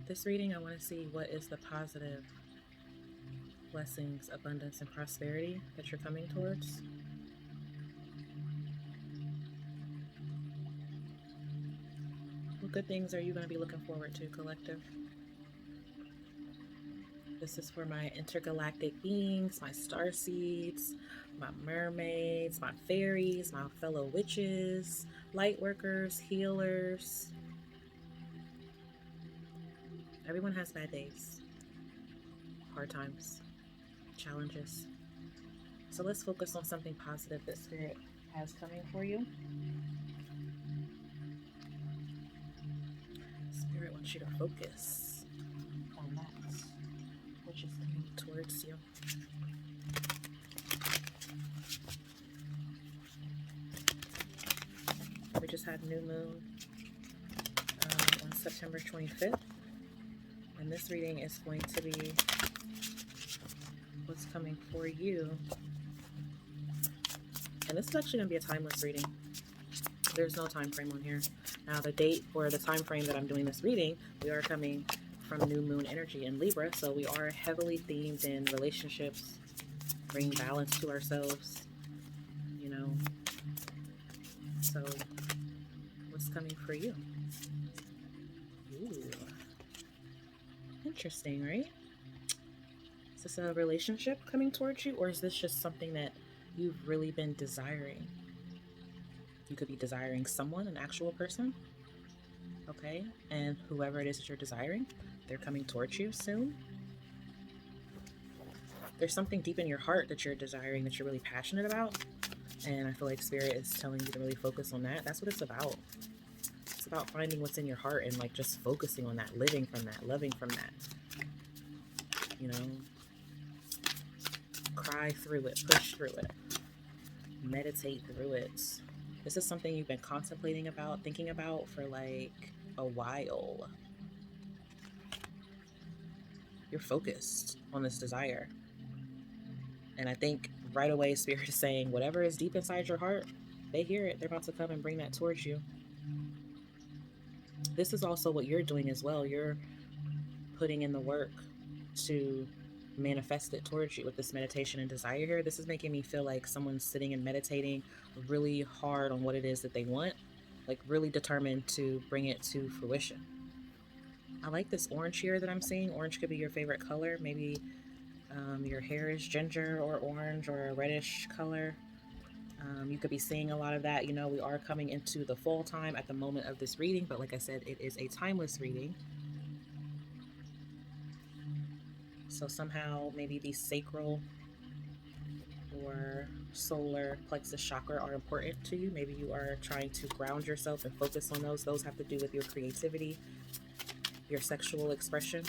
This reading, I want to see what is the positive blessings, abundance, and prosperity that you're coming towards. What good things are you going to be looking forward to, collective? This is for my intergalactic beings, my star seeds, my mermaids, my fairies, my fellow witches, light workers, healers. Everyone has bad days, hard times, challenges. So let's focus on something positive that Spirit has coming for you. Spirit wants you to focus on that which is coming towards you. We just had new moon on September 25th. And this reading is going to be what's coming for you. And this is actually going to be a timeless reading. There's no time frame on here. Now, the date or the time frame that I'm doing this reading, we are coming from new moon energy in Libra. So we are heavily themed in relationships, bringing balance to ourselves, you know. So what's coming for you? Ooh. Interesting, right? Is this a relationship coming towards you, or is this just something that you've really been desiring? You could be desiring someone, an actual person. Okay, and whoever it is that you're desiring, they're coming towards you soon. There's something deep in your heart that you're desiring, that you're really passionate about, and I feel like Spirit is telling you to really focus on that. That's what it's about. It's about finding what's in your heart and like just focusing on that, living from that, loving from that. You know, cry through it, push through it, meditate through it. This is something you've been contemplating about, thinking about for like a while. You're focused on this desire. And I think right away Spirit is saying whatever is deep inside your heart, they hear it. They're about to come and bring that towards you. This is also what you're doing as well. You're putting in the work to manifest it towards you with this meditation and desire here. This is making me feel like someone's sitting and meditating really hard on what it is that they want, like really determined to bring it to fruition. I like this orange here that I'm seeing. Orange could be your favorite color. Maybe your hair is ginger or orange or a reddish color. You could be seeing a lot of that. You know, we are coming into the fall time at the moment of this reading, but like I said, it is a timeless reading. So somehow maybe the sacral or solar plexus chakra are important to you. Maybe you are trying to ground yourself and focus on those. Those have to do with your creativity, your sexual expression,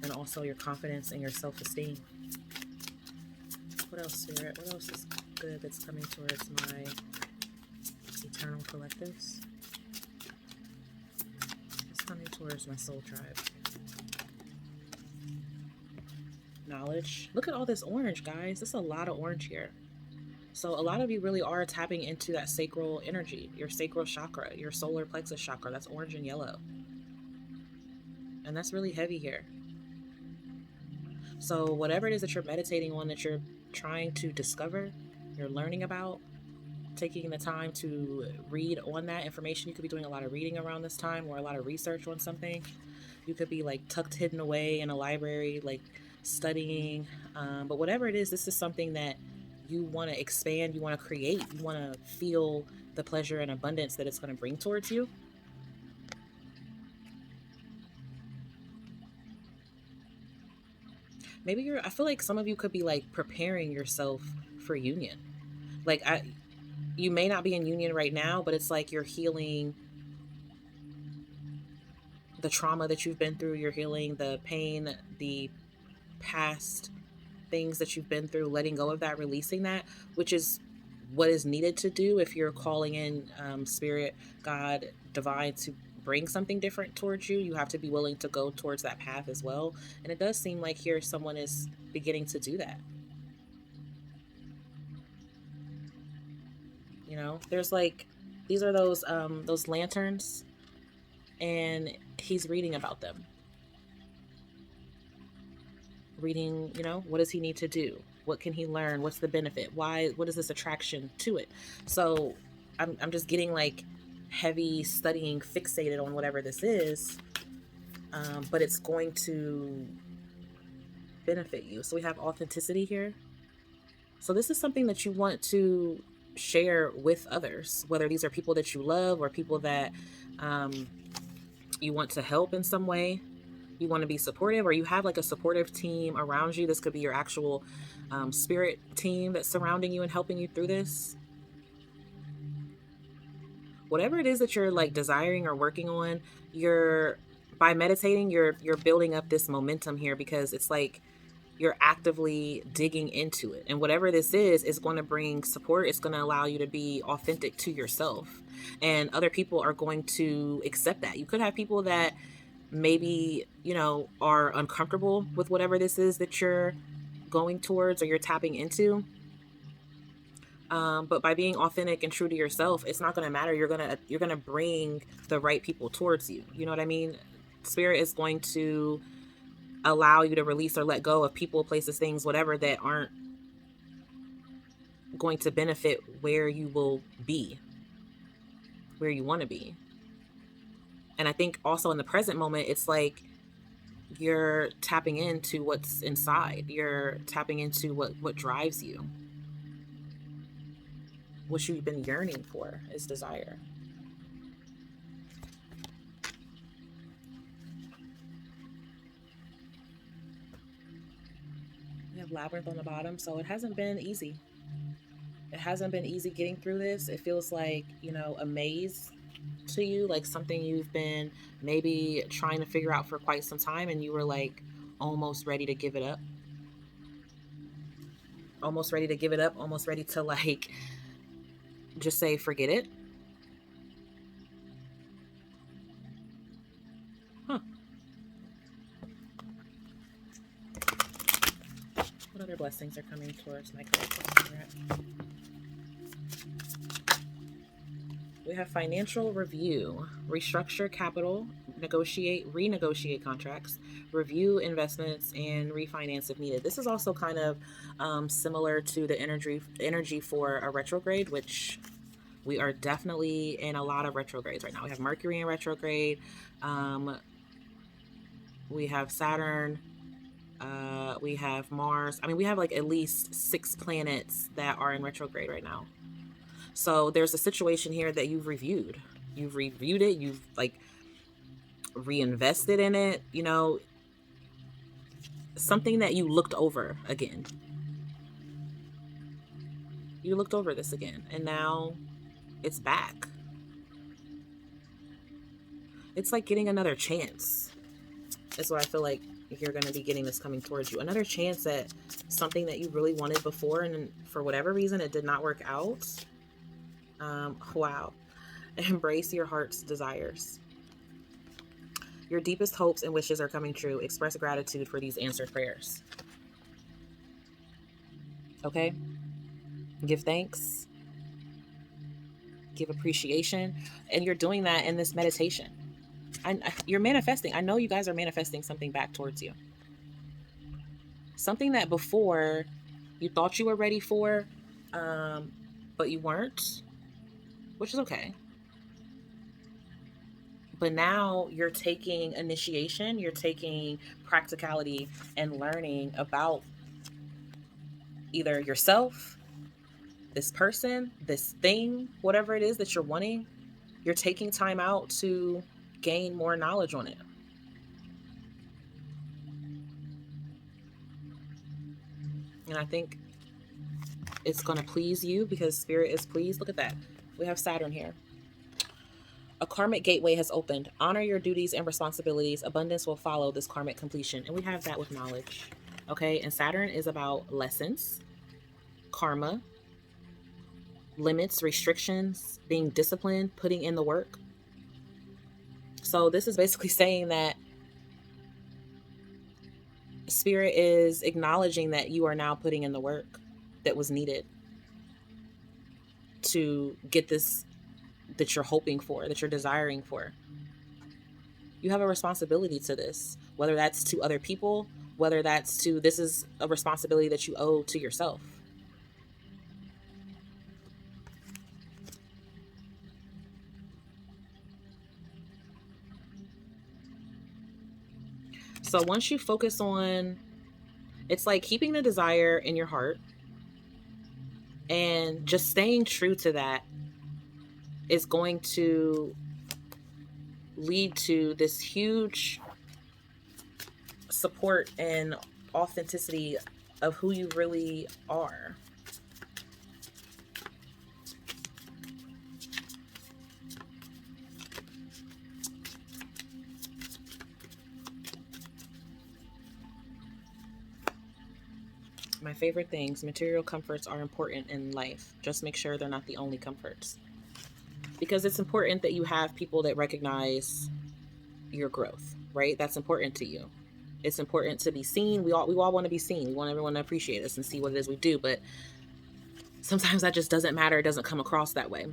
and also your confidence and your self-esteem. What else, Spirit? What else is good that's coming towards my eternal collectives? It's coming towards my soul tribe. Knowledge. Look at all this orange, guys. There's a lot of orange here. So a lot of you really are tapping into that sacral energy, your sacral chakra, your solar plexus chakra. That's orange and yellow. And that's really heavy here. So whatever it is that you're meditating on, that you're trying to discover, you're learning about, taking the time to read on that information. You could be doing a lot of reading around this time or a lot of research on something. You could be like tucked hidden away in a library, like studying. But whatever it is, this is something that you want to expand, you want to create, you want to feel the pleasure and abundance that it's going to bring towards you. Maybe I feel like some of you could be like preparing yourself for union. Like you may not be in union right now, but it's like you're healing the trauma that you've been through. You're healing the pain, the past things that you've been through, letting go of that, releasing that, which is what is needed to do if you're calling in Spirit, God, Divine to bring something different towards you. You have to be willing to go towards that path as well. And it does seem like here someone is beginning to do that. You know, there's like, these are those lanterns and he's reading about them. Reading, what does he need to do? What can he learn? What's the benefit? What is this attraction to it? So I'm just getting like heavy studying, fixated on whatever this is, but it's going to benefit you. So we have authenticity here. So this is something that you want to share with others, whether these are people that you love or people that you want to help in some way. You want to be supportive, or you have like a supportive team around you. This could be your actual spirit team that's surrounding you and helping you through this. Whatever it is that you're like desiring or working on, by meditating, you're building up this momentum here, because it's like you're actively digging into it. And whatever this is going to bring support. It's going to allow you to be authentic to yourself. And other people are going to accept that. You could have people that maybe, are uncomfortable with whatever this is that you're going towards or you're tapping into. But by being authentic and true to yourself, it's not going to matter. You're going to bring the right people towards you. You know what I mean? Spirit is going to allow you to release or let go of people, places, things, whatever, that aren't going to benefit where you will be, where you want to be. And I think also in the present moment, it's like you're tapping into what's inside. You're tapping into what drives you. What you've been yearning for is desire. We have Labyrinth on the bottom, so it hasn't been easy. It hasn't been easy getting through this. It feels like, a maze to you, like something you've been maybe trying to figure out for quite some time, and you were like almost ready to give it up. Almost ready to give it up, almost ready to like just say forget it. What other blessings are coming towards my collective? We have financial review, restructure capital, renegotiate contracts, review investments, and refinance if needed. This is also kind of similar to the energy for a retrograde, which we are definitely in a lot of retrogrades right now. We have Mercury in retrograde. We have Saturn. We have Mars. I mean, we have like at least 6 planets that are in retrograde right now. So there's a situation here that you've reviewed. You've reviewed it. You've like reinvested in it. Something that you looked over again. You looked over this again, and now it's back. It's like getting another chance. That's what I feel like you're going to be getting this coming towards you. Another chance at something that you really wanted before, and for whatever reason it did not work out. Wow. Embrace your heart's desires. Your deepest hopes and wishes are coming true. Express gratitude for these answered prayers. Okay? Give thanks. Give appreciation. And you're doing that in this meditation. You're manifesting. I know you guys are manifesting something back towards you. Something that before you thought you were ready for, but you weren't, which is okay. But now you're taking initiation, you're taking practicality and learning about either yourself, this person, this thing, whatever it is that you're wanting. You're taking time out to gain more knowledge on it. And I think it's going to please you because Spirit is pleased. Look at that. We have Saturn here. A karmic gateway has opened. Honor your duties and responsibilities. Abundance will follow this karmic completion. And we have that with knowledge. Okay. And Saturn is about lessons, karma, limits, restrictions, being disciplined, putting in the work. So this is basically saying that Spirit is acknowledging that you are now putting in the work that was needed to get this that you're hoping for, that you're desiring for. You have a responsibility to this, whether that's to other people, whether that's to, this is a responsibility that you owe to yourself. So once you focus on, it's like keeping the desire in your heart and just staying true to that is going to lead to this huge support and authenticity of who you really are. My favorite things, material comforts are important in life. Just make sure they're not the only comforts. Because it's important that you have people that recognize your growth, right? That's important to you. It's important to be seen. We all want to be seen. We want everyone to appreciate us and see what it is we do, but sometimes that just doesn't matter. It doesn't come across that way.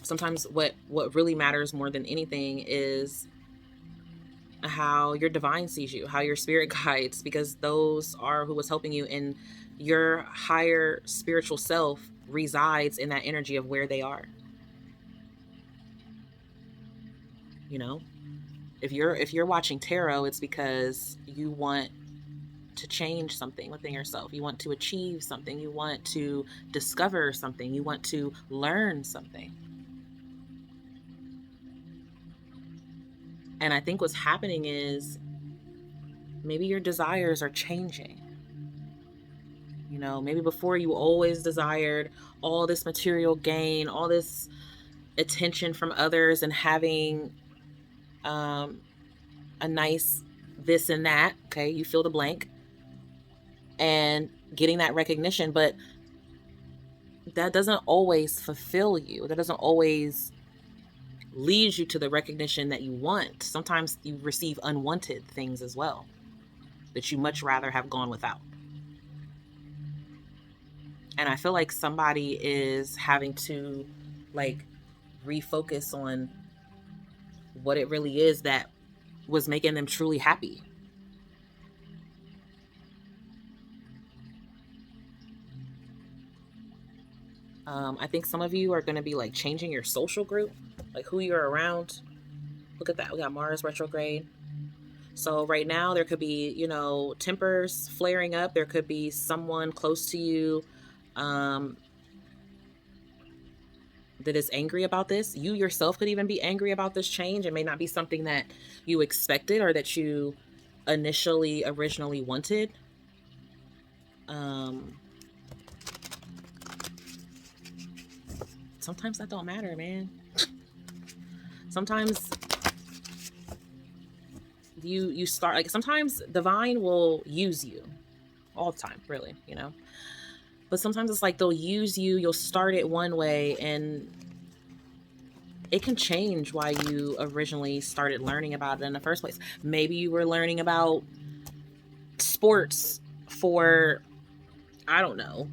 Sometimes what really matters more than anything is how your divine sees you, how your spirit guides, because those are who was helping you, and your higher spiritual self resides in that energy of where they are. You know, if you're watching tarot, it's because you want to change something within yourself. You want to achieve something. You want to discover something. You want to learn something. And I think what's happening is maybe your desires are changing. You know, maybe before you always desired all this material gain, all this attention from others, and having a nice this and that. Okay, you fill the blank, and getting that recognition, but that doesn't always fulfill you. That doesn't always lead you to the recognition that you want. Sometimes you receive unwanted things as well that you much rather have gone without. And I feel like somebody is having to like refocus on what it really is that was making them truly happy. I think some of you are going to be like changing your social group, like who you're around. Look at that. We got Mars retrograde. So right now there could be, you know, tempers flaring up. There could be someone close to you that is angry about this. You yourself could even be angry about this change. It may not be something that you expected or that you originally wanted. Sometimes that don't matter, man. Sometimes you start, like, sometimes divine will use you all the time, really, you know. But sometimes it's like they'll use you, you'll start it one way, and it can change why you originally started learning about it in the first place. Maybe you were learning about sports for, I don't know,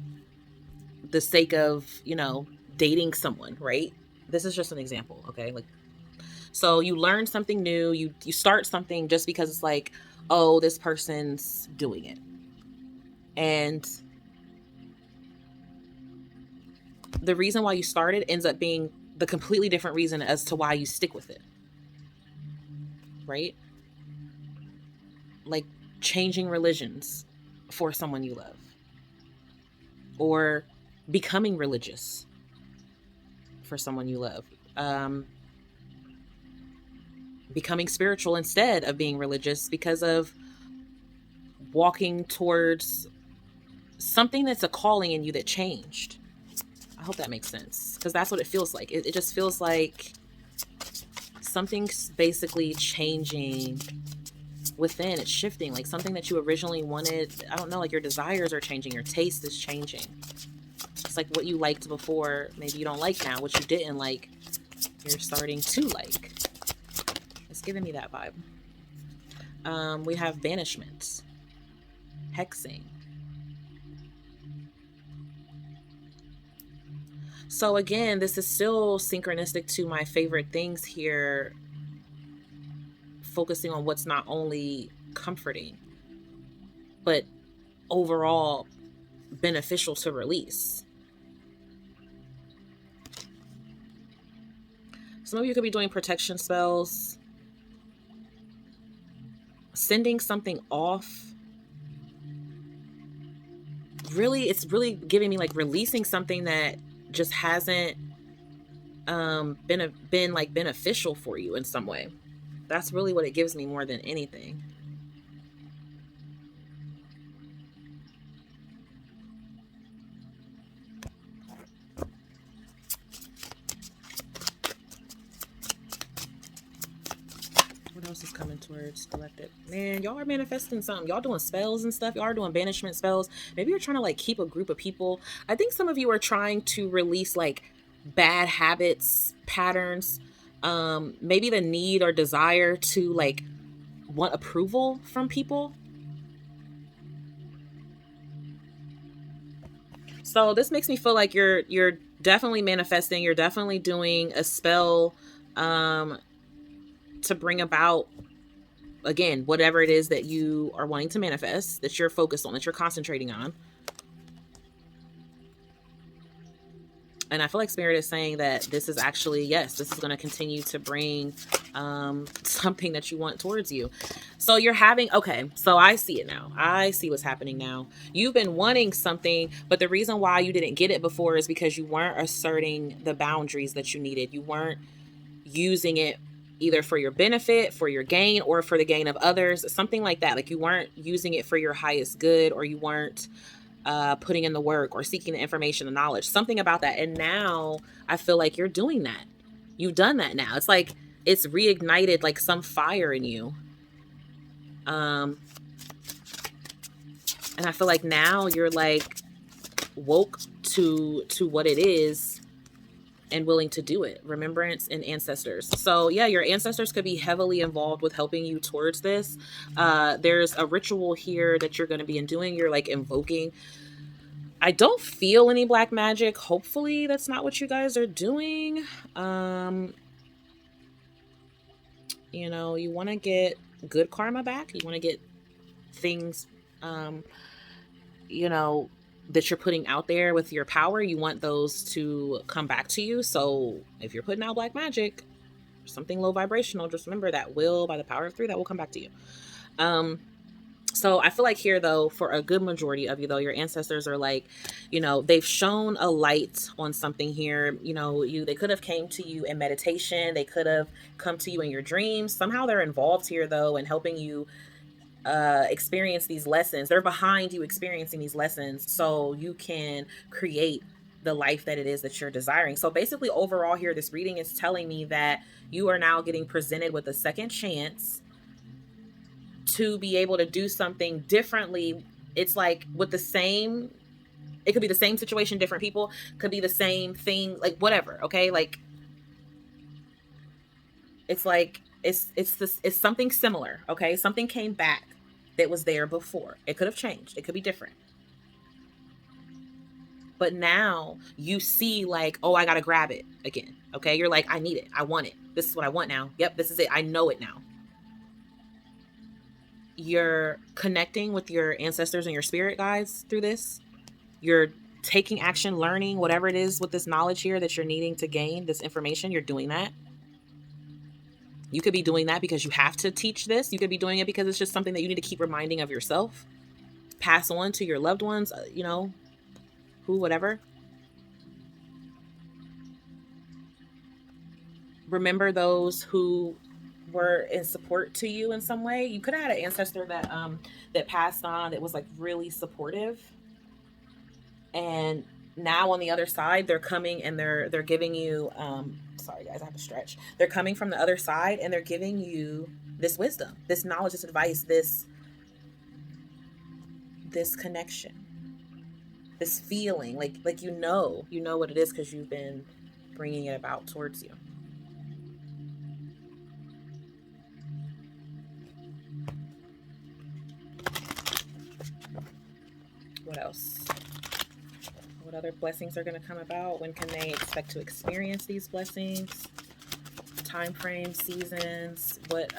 the sake of, you know, dating someone, right? This is just an example, okay? Like, so you learn something new, you start something just because it's like, oh, this person's doing it. And the reason why you started ends up being the completely different reason as to why you stick with it. Right? Like changing religions for someone you love. Or becoming religious for someone you love. Becoming spiritual instead of being religious because of walking towards something that's a calling in you that changed. I hope that makes sense, because that's what it feels like. It just feels like something's basically changing within. It's shifting, like something that you originally wanted. I don't know, like your desires are changing, your taste is changing. It's like what you liked before, maybe you don't like now. What you didn't like, you're starting to like. It's giving me that vibe. We have banishment, hexing. So again, this is still synchronistic to my favorite things here. focusing on what's not only comforting, but overall beneficial to release. Some of you could be doing protection spells, sending something off. Really, it's really giving me like releasing something that just hasn't been like beneficial for you in some way. That's really what it gives me more than anything. What else is coming towards collective? Man, y'all are manifesting something. Y'all doing spells and stuff. Y'all are doing banishment spells. Maybe you're trying to like keep a group of people. I think some of you are trying to release like bad habits, patterns, maybe the need or desire to like want approval from people. So this makes me feel like you're definitely manifesting. You're definitely doing a spell to bring about, again, whatever it is that you are wanting to manifest, that you're focused on, that you're concentrating on. And I feel like Spirit is saying that this is actually, yes, this is going to continue to bring something that you want towards you. So you're having, okay, so I see it now. I see what's happening now. You've been wanting something, but the reason why you didn't get it before is because you weren't asserting the boundaries that you needed. You weren't using it either for your benefit, for your gain, or for the gain of others, something like that. Like you weren't using it for your highest good, or you weren't putting in the work or seeking the information and knowledge, something about that. And now I feel like you're doing that. You've done that now. It's like it's reignited like some fire in you. And I feel like now you're like woke to what it is and willing to do it. Remembrance and ancestors. So yeah, your ancestors could be heavily involved with helping you towards this. There's a ritual here that you're going to be doing. You're like invoking. I don't feel any black magic. Hopefully that's not what you guys are doing. You know, you want to get good karma back. You want to get things, you know, that you're putting out there with your power. You want those to come back to you. So if you're putting out black magic, something low vibrational, just remember that will, by the power of 3, that will come back to you. So I feel like here, though, for a good majority of you, though, your ancestors are like, you know, they've shown a light on something here. You know, they could have came to you in meditation. They could have come to you in your dreams. Somehow they're involved here, though, in helping you experience these lessons. They're behind you experiencing these lessons so you can create the life that it is that you're desiring. So basically, overall here, this reading is telling me that you are now getting presented with a second chance to be able to do something differently. It's like with the same, it could be the same situation, different people, could be the same thing, like whatever. Okay. Like it's like, it's something similar. Okay. Something came back that was there before. It could have changed. It could be different. But now you see like, oh, I got to grab it again. Okay. You're like, I need it. I want it. This is what I want now. Yep. This is it. I know it now. You're connecting with your ancestors and your spirit guides through this. You're taking action, learning whatever it is with this knowledge here that you're needing to gain this information. You're doing that. You could be doing that because you have to teach this. You could be doing it because it's just something that you need to keep reminding of yourself. Pass on to your loved ones, you know, who, whatever. Remember those who were in support to you in some way. You could have had an ancestor that passed on that was like really supportive, and now on the other side they're coming and they're giving you sorry guys, I have to stretch. They're coming from the other side and they're giving you this wisdom, this knowledge, this advice, this connection, this feeling like you know what it is because you've been bringing it about towards you. What else? What other blessings are going to come about? When can they expect to experience these blessings? time frame, seasons, what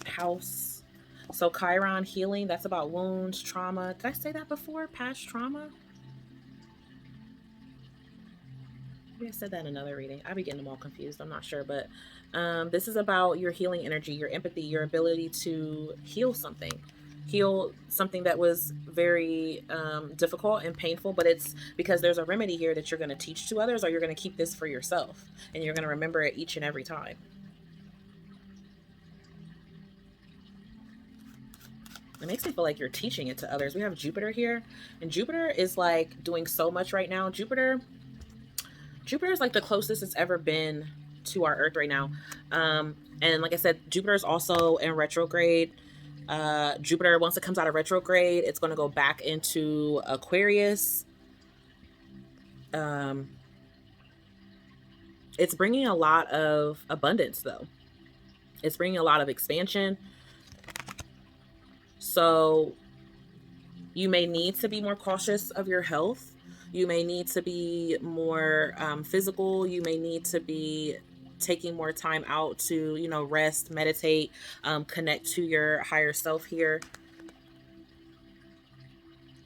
house. So Chiron healing, that's about wounds, trauma. Did I say that before? Past trauma? Maybe I said that in another reading. I be getting them all confused. I'm not sure, but this is about your healing energy, your empathy, your ability to heal something that was very difficult and painful, but it's because there's a remedy here that you're going to teach to others, or you're going to keep this for yourself and you're going to remember it each and every time. It makes me feel like you're teaching it to others. We have Jupiter here, and Jupiter is like doing so much right now. Jupiter is like the closest it's ever been to our Earth right now. And like I said, Jupiter is also in retrograde. Jupiter, once it comes out of retrograde, it's going to go back into Aquarius. It's bringing a lot of abundance, though. It's bringing a lot of expansion. So you may need to be more cautious of your health. You may need to be more physical. You may need to be taking more time out to, you know, rest, meditate, connect to your higher self here.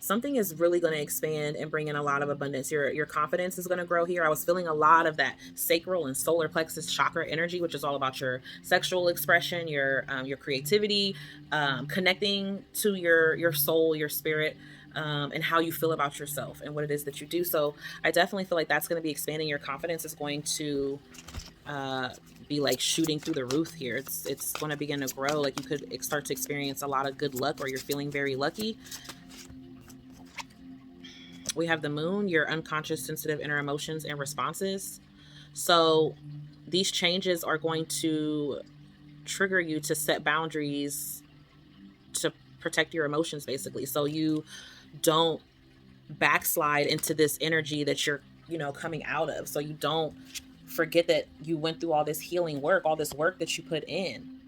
Something is really going to expand and bring in a lot of abundance. Your confidence is going to grow here. I was feeling a lot of that sacral and solar plexus chakra energy, which is all about your sexual expression, your creativity, connecting to your soul, your spirit, and how you feel about yourself and what it is that you do. So I definitely feel like that's going to be expanding. Your confidence is going to be like shooting through the roof here. It's going to begin to grow. Like you could start to experience a lot of good luck, or you're feeling very lucky. We have the moon, your unconscious, sensitive inner emotions and responses. So these changes are going to trigger you to set boundaries to protect your emotions, basically. So you don't backslide into this energy that you're, you know, coming out of. So you don't forget that you went through all this healing work, all this work that you put in.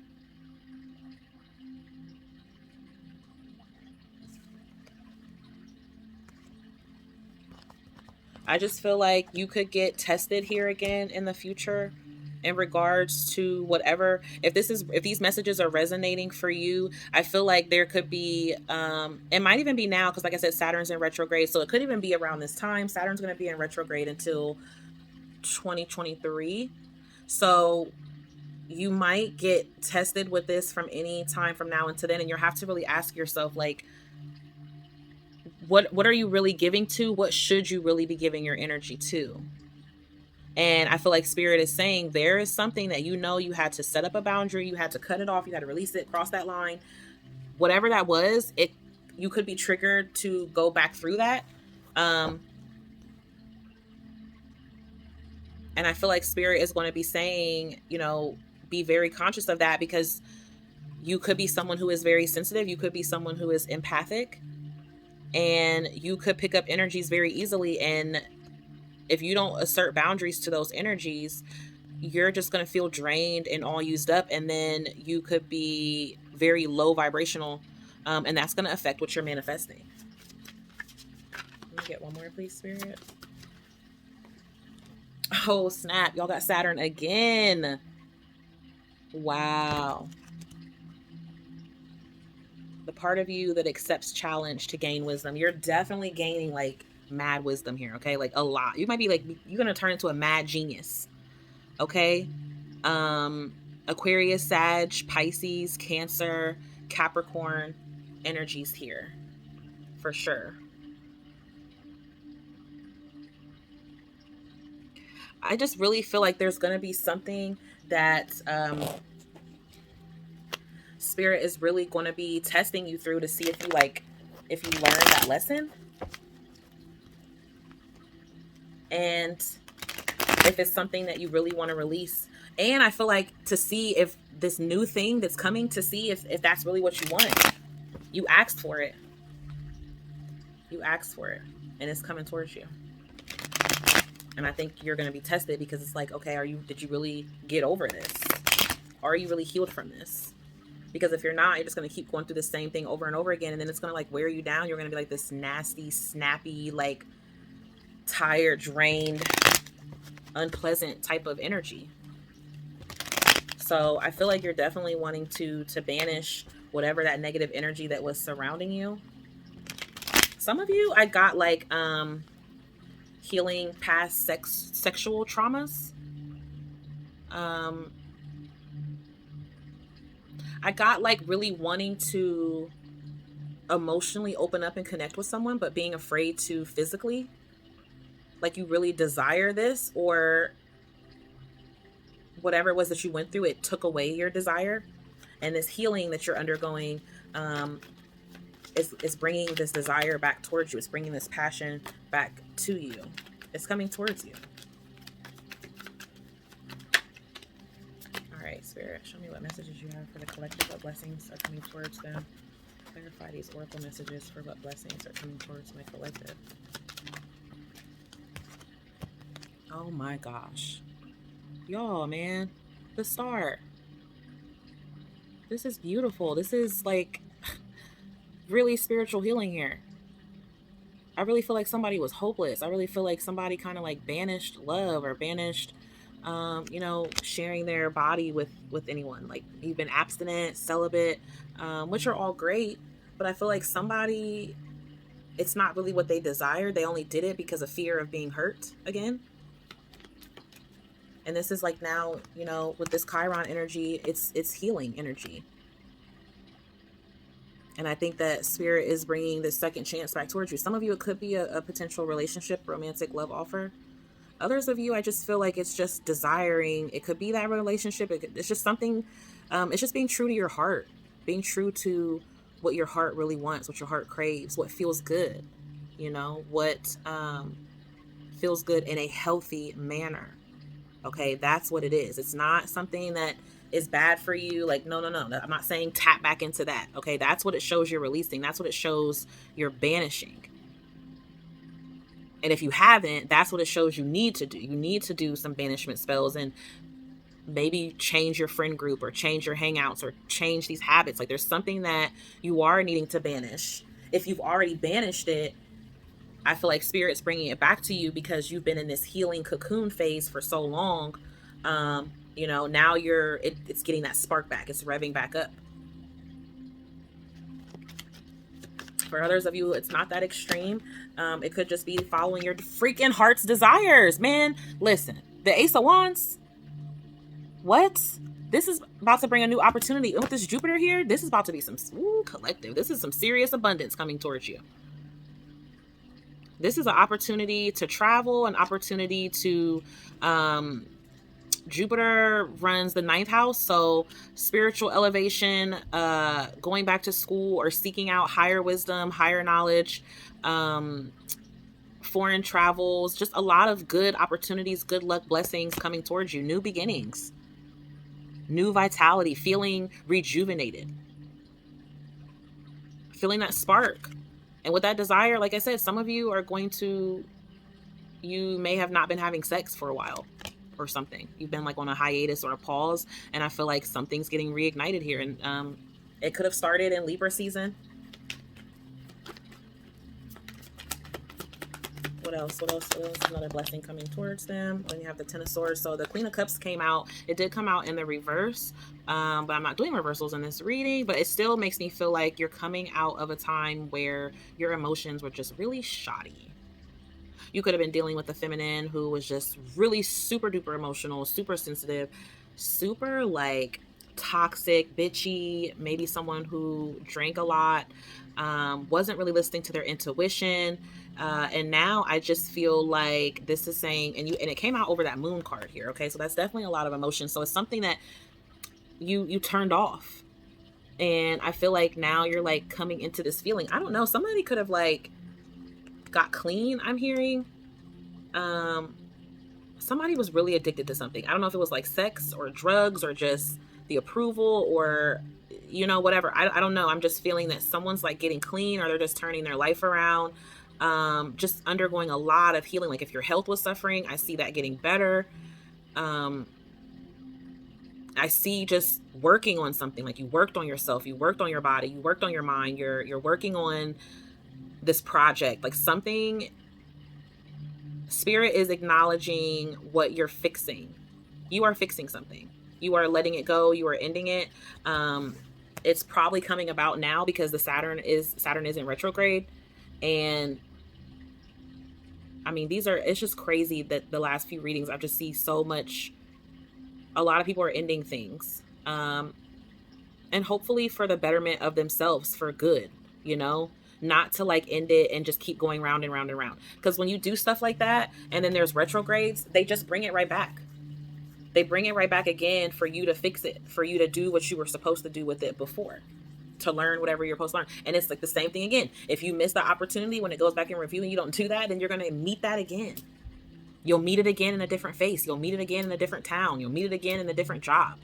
I just feel like you could get tested here again in the future in regards to whatever. If these messages are resonating for you, I feel like there could be it might even be now, because like I said, Saturn's in retrograde, so it could even be around this time. Saturn's going to be in retrograde until 2023. So you might get tested with this from any time from now until then, and you'll have to really ask yourself, like, what are you really giving to? What should you really be giving your energy to? And I feel like Spirit is saying there is something that, you know, you had to set up a boundary, you had to cut it off, you had to release it, cross that line. Whatever that was, you could be triggered to go back through that. And I feel like Spirit is going to be saying, you know, be very conscious of that, because you could be someone who is very sensitive. You could be someone who is empathic, and you could pick up energies very easily. And if you don't assert boundaries to those energies, you're just going to feel drained and all used up. And then you could be very low vibrational. And that's going to affect what you're manifesting. Let me get one more, please, Spirit. Oh, snap. Y'all got Saturn again. Wow. The part of you that accepts challenge to gain wisdom. You're definitely gaining like mad wisdom here, okay? Like a lot. You might be like, you're going to turn into a mad genius, okay? Aquarius, Sag, Pisces, Cancer, Capricorn energies here for sure. I just really feel like there's going to be something that Spirit is really going to be testing you through to see if you learned that lesson, and if it's something that you really want to release. And I feel like to see if this new thing that's coming, to see if that's really what you want. You asked for it. You asked for it, and it's coming towards you. And I think you're going to be tested, because it's like, okay, did you really get over this? Are you really healed from this? Because if you're not, you're just going to keep going through the same thing over and over again. And then it's going to like wear you down. You're going to be like this nasty, snappy, like tired, drained, unpleasant type of energy. So I feel like you're definitely wanting to banish whatever that negative energy that was surrounding you. Some of you, I got like healing past sexual traumas. Um I got like really wanting to emotionally open up and connect with someone, but being afraid to physically. Like you really desire this, or whatever it was that you went through, it took away your desire. And this healing that you're undergoing um, is bringing this desire back towards you. It's bringing this passion back to you. It's coming towards you. All right, Spirit, show me what messages you have for the collective. What blessings are coming towards them? Clarify these oracle messages for what blessings are coming towards my collective. Oh my gosh. Y'all, man. The star. This is beautiful. This is like really spiritual healing here. I really feel like somebody was hopeless. I really feel like somebody kind of like banished love or banished, sharing their body with anyone. Like you've been abstinent, celibate, which are all great. But I feel like somebody, it's not really what they desired. They only did it because of fear of being hurt again. And this is like now, with this Chiron energy, it's healing energy. And I think that Spirit is bringing this second chance back towards you. Some of you, it could be a potential relationship, romantic love offer. Others of you, I just feel like it's just desiring. It could be that relationship. It's just something, it's just being true to your heart, being true to what your heart really wants, what your heart craves, what feels good, what feels good in a healthy manner. Okay, that's what it is. It's not something that is bad for you. Like, no. I'm not saying tap back into that. Okay, that's what it shows you're releasing. That's what it shows you're banishing. And if you haven't, that's what it shows you need to do. You need to do some banishment spells and maybe change your friend group or change your hangouts or change these habits. Like there's something that you are needing to banish. If you've already banished it, I feel like Spirit's bringing it back to you because you've been in this healing cocoon phase for so long. Now it's getting that spark back. It's revving back up. For others of you, it's not that extreme. It could just be following your freaking heart's desires. Man, listen, the Ace of Wands, what? This is about to bring a new opportunity. And with this Jupiter here, this is about to be some collective. This is some serious abundance coming towards you. This is an opportunity to travel, an opportunity to, Jupiter runs the 9th house. So spiritual elevation, going back to school or seeking out higher wisdom, higher knowledge, foreign travels, just a lot of good opportunities, good luck, blessings coming towards you, new beginnings, new vitality, feeling rejuvenated, feeling that spark. And with that desire, like I said, some of you you may have not been having sex for a while or something. You've been like on a hiatus or a pause. And I feel like something's getting reignited here. And it could have started in Libra season. What else? Another blessing coming towards them. Then you have the Ten of Swords. So the Queen of Cups came out. It did come out in the reverse. But I'm not doing reversals in this reading. But it still makes me feel like you're coming out of a time where your emotions were just really shoddy. You could have been dealing with a feminine who was just really super duper emotional, super sensitive, super like toxic, bitchy, maybe someone who drank a lot, wasn't really listening to their intuition. And now I just feel like this is saying, and it came out over that moon card here. Okay. So that's definitely a lot of emotion. So it's something that you turned off. And I feel like now you're like coming into this feeling. I don't know. Somebody could have like got clean. I'm hearing, somebody was really addicted to something. I don't know if it was like sex or drugs or just the approval or, whatever. I don't know. I'm just feeling that someone's like getting clean or they're just turning their life around. Just undergoing a lot of healing. Like if your health was suffering, I see that getting better. I see just working on something. Like you worked on yourself, you worked on your body, you worked on your mind, you're working on this project. Like something, Spirit is acknowledging what you're fixing. You are fixing something. You are letting it go. You are ending it. It's probably coming about now because the Saturn is in retrograde. And I mean, it's just crazy that the last few readings I've just see so much. A lot of people are ending things. And hopefully for the betterment of themselves, for good, not to like end it and just keep going round and round and round. Because when you do stuff like that and then there's retrogrades, they just bring it right back. They bring it right back again for you to fix it, for you to do what you were supposed to do with it before, to learn whatever you're supposed to learn. And it's like the same thing again. If you miss the opportunity when it goes back in review and you don't do that, then you're going to meet that again. You'll meet it again in a different face. You'll meet it again in a different town. You'll meet it again in a different job.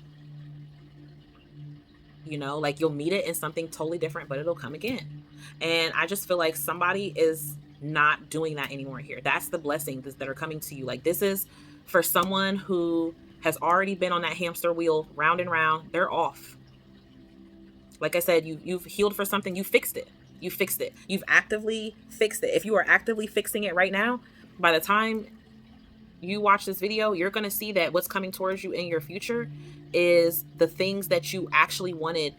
Like you'll meet it in something totally different, but it'll come again. And I just feel like somebody is not doing that anymore here. That's the blessings that are coming to you. Like this is for someone who has already been on that hamster wheel round and round. They're off. Like I said, you've healed for something. You fixed it. You fixed it. You've actively fixed it. If you are actively fixing it right now, by the time you watch this video, you're going to see that what's coming towards you in your future is the things that you actually wanted,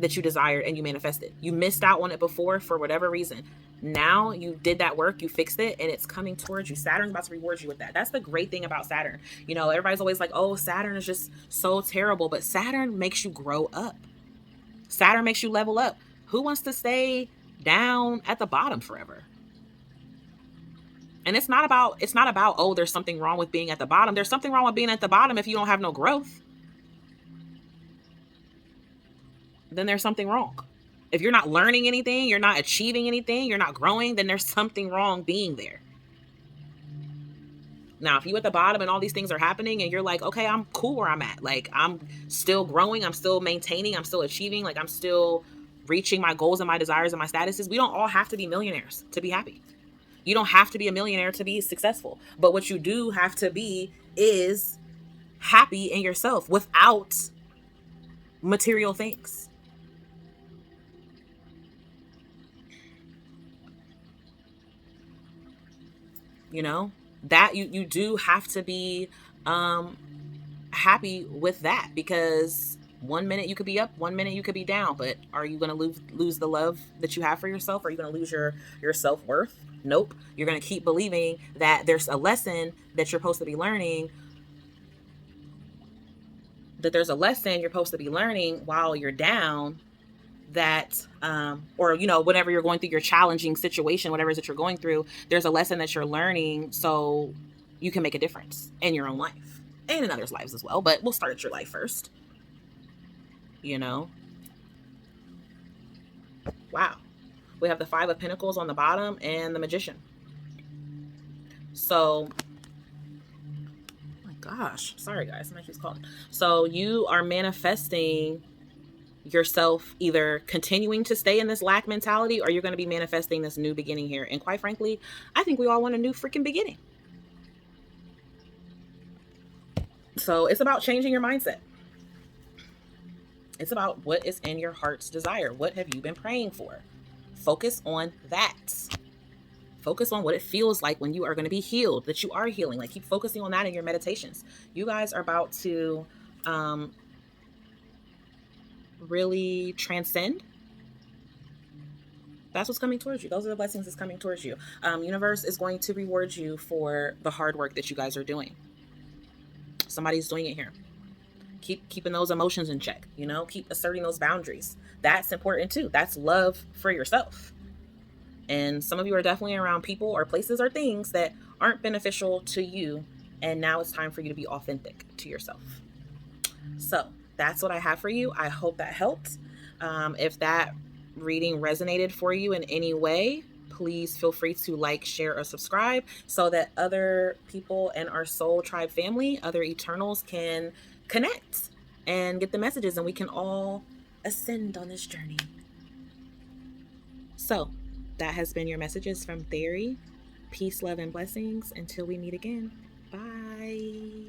that you desired, and you manifested. You missed out on it before for whatever reason. Now you did that work, you fixed it, and it's coming towards you. Saturn's about to reward you with that. That's the great thing about Saturn. Everybody's always like, oh, Saturn is just so terrible, but Saturn makes you grow up. Saturn makes you level up. Who wants to stay down at the bottom forever? And it's not about, oh, there's something wrong with being at the bottom. There's something wrong with being at the bottom if you don't have no growth. Then there's something wrong. If you're not learning anything, you're not achieving anything, you're not growing, then there's something wrong being there. Now, if you at the bottom and all these things are happening and you're like, okay, I'm cool where I'm at. Like I'm still growing. I'm still maintaining. I'm still achieving. Like I'm still reaching my goals and my desires and my statuses. We don't all have to be millionaires to be happy. You don't have to be a millionaire to be successful. But what you do have to be is happy in yourself without material things. That you do have to be happy with that, because 1 minute you could be up, 1 minute you could be down, but are you going to lose the love that you have for yourself? Are you going to lose your self-worth? Nope. You're going to keep believing that there's a lesson that you're supposed to be learning, while you're down, that or whenever you're going through your challenging situation, whatever it is that you're going through, there's a lesson that you're learning so you can make a difference in your own life and in others' lives as well. But we'll start at your life first. Wow. We have the 5 of Pentacles on the bottom and the Magician. So, oh my gosh, sorry guys, somebody keeps calling. So you are manifesting yourself either continuing to stay in this lack mentality, or you're going to be manifesting this new beginning here. And quite frankly, I think we all want a new freaking beginning. So it's about changing your mindset. It's about what is in your heart's desire. What have you been praying for? Focus on that. Focus on what it feels like when you are going to be healed, that you are healing. Like keep focusing on that in your meditations. You guys are about to really transcend. That's what's coming towards you. Those are the blessings that's coming towards you. Universe is going to reward you for the hard work that you guys are doing. Somebody's doing it here. Keep keeping those emotions in check, keep asserting those boundaries. That's important too. That's love for yourself. And some of you are definitely around people or places or things that aren't beneficial to you. And now it's time for you to be authentic to yourself. So that's what I have for you. I hope that helped. If that reading resonated for you in any way, please feel free to like, share, or subscribe so that other people in our Soul Tribe family, other Eternals, can connect and get the messages, and we can all ascend on this journey. So that has been your messages from Theory. Peace, love, and blessings. Until we meet again. Bye.